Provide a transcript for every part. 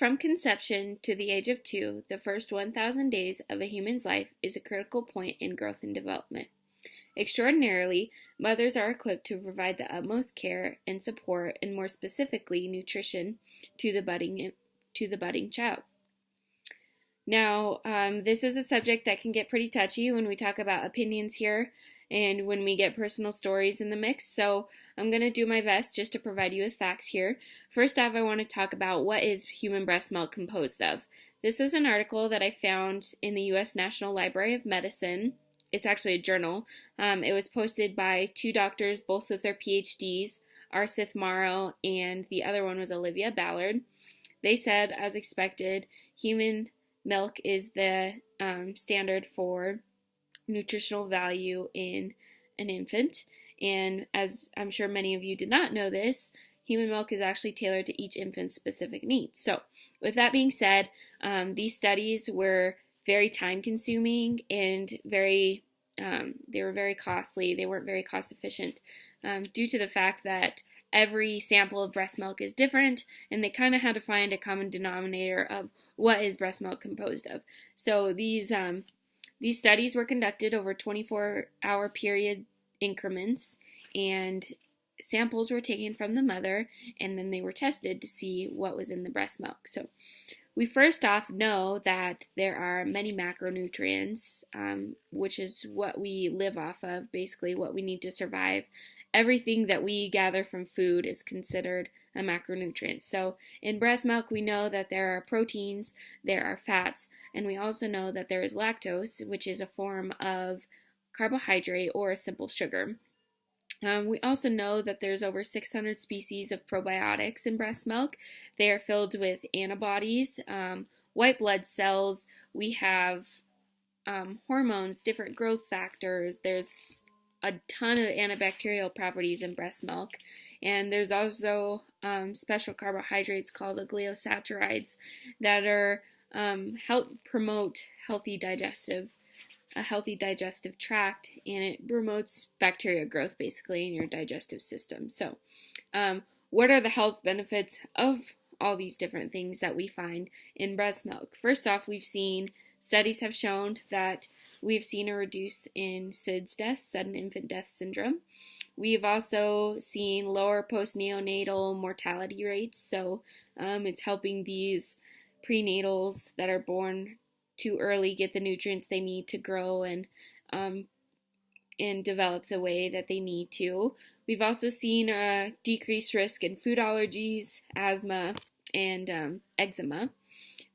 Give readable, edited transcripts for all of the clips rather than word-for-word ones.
From conception to the age of 2, the first 1,000 days of a human's life is a critical point in growth and development. Extraordinarily, mothers are equipped to provide the utmost care and support, and more specifically, nutrition to the budding child. Now, this is a subject that can get pretty touchy when we talk about opinions here and when we get personal stories in the mix, so I'm going to do my best just to provide you with facts here. First off, I want to talk about what is human breast milk composed of. This was an article that I found in the U.S. National Library of Medicine. It's actually a journal. It was posted by two doctors, both with their PhDs, Arsith Morrow, and the other one was Olivia Ballard. They said, as expected, human milk is the standard for nutritional value in an infant. And as I'm sure many of you did not know this, human milk is actually tailored to each infant's specific needs. So with that being said, these studies were very time consuming and they were very costly. They weren't very cost efficient due to the fact that every sample of breast milk is different, and they kind of had to find a common denominator of what is breast milk composed of. So these studies were conducted over 24-hour period increments, and samples were taken from the mother, and then they were tested to see what was in the breast milk. So we first off know that there are many macronutrients, which is what we live off of, basically what we need to survive. Everything that we gather from food is considered a macronutrient. So in breast milk, we know that there are proteins, there are fats, and we also know that there is lactose, which is a form of carbohydrate or a simple sugar. We also know that there's over 600 species of probiotics in breast milk. They are filled with antibodies, white blood cells. We have hormones, different growth factors. There's a ton of antibacterial properties in breast milk. And there's also special carbohydrates called oligosaccharides that are help promote a healthy digestive tract, and it promotes bacteria growth basically in your digestive system. So what are the health benefits of all these different things that we find in breast milk? First off, studies have shown that we've seen a reduce in SIDS deaths, sudden infant death syndrome. We've also seen lower postneonatal mortality rates, so it's helping these prenatals that are born too early get the nutrients they need to grow and develop the way that they need to. We've also seen a decreased risk in food allergies, asthma, and eczema.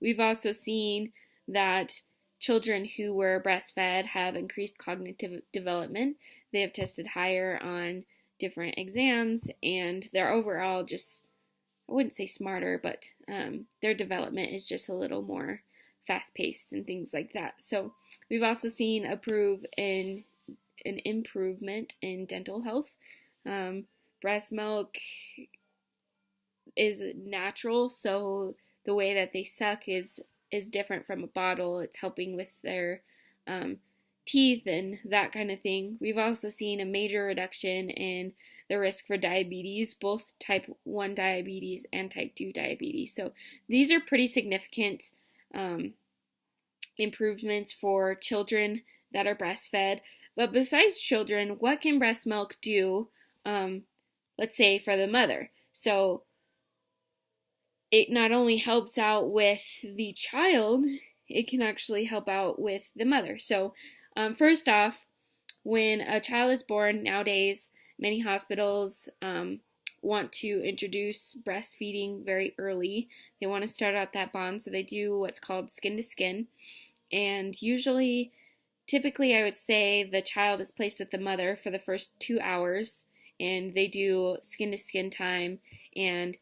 We've also seen that children who were breastfed have increased cognitive development. They have tested higher on different exams, and they're overall just, I wouldn't say smarter, but their development is just a little more fast-paced and things like that. So we've also seen an improvement in dental health. Breast milk is natural, so the way that they suck is different from a bottle. It's helping with their teeth and that kind of thing. We've also seen a major reduction in the risk for diabetes, both type 1 diabetes and type 2 diabetes. So these are pretty significant improvements for children that are breastfed. But besides children, what can breast milk do, let's say, for the mother? So it not only helps out with the child, it can actually help out with the mother. So first off, when a child is born nowadays, many hospitals want to introduce breastfeeding very early. They want to start out that bond, so they do what's called skin to skin. And typically I would say the child is placed with the mother for the first 2 hours, and they do skin to skin time, and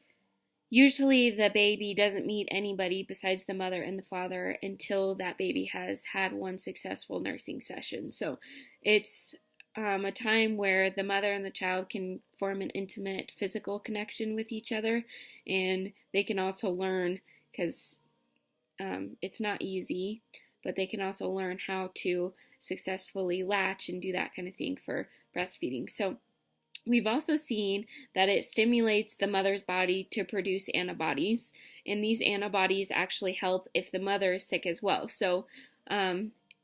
usually the baby doesn't meet anybody besides the mother and the father until that baby has had one successful nursing session. So it's a time where the mother and the child can form an intimate physical connection with each other, and they can also learn, because it's not easy, but they can also learn how to successfully latch and do that kind of thing for breastfeeding. So we've also seen that it stimulates the mother's body to produce antibodies, and these antibodies actually help if the mother is sick as well. So,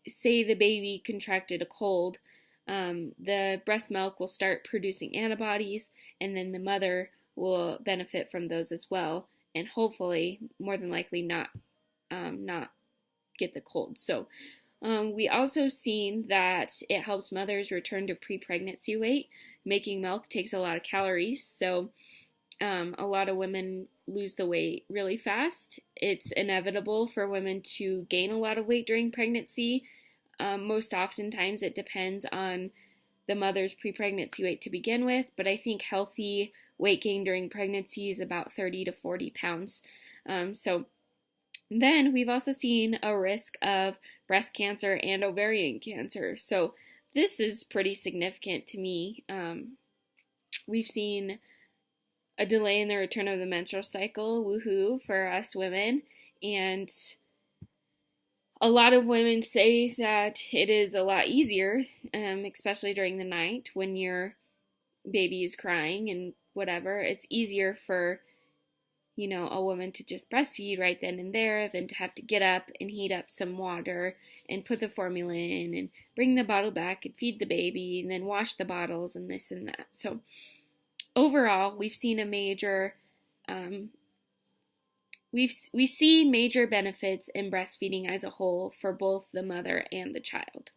say the baby contracted a cold, the breast milk will start producing antibodies, and then the mother will benefit from those as well, and hopefully, more than likely, not get the cold. So, we also seen that it helps mothers return to pre-pregnancy weight. Making milk takes a lot of calories, so a lot of women lose the weight really fast. It's inevitable for women to gain a lot of weight during pregnancy. Most oftentimes it depends on the mother's pre-pregnancy weight to begin with, but I think healthy weight gain during pregnancy is about 30 to 40 pounds. So then we've also seen a risk of breast cancer and ovarian cancer. So this is pretty significant to me. We've seen a delay in the return of the menstrual cycle, woohoo, for us women. And a lot of women say that it is a lot easier, especially during the night when your baby is crying and whatever. It's easier for, a woman to just breastfeed right then and there than to have to get up and heat up some water and put the formula in and bring the bottle back and feed the baby and then wash the bottles and this and that. So overall, we've seen a major, we see major benefits in breastfeeding as a whole for both the mother and the child.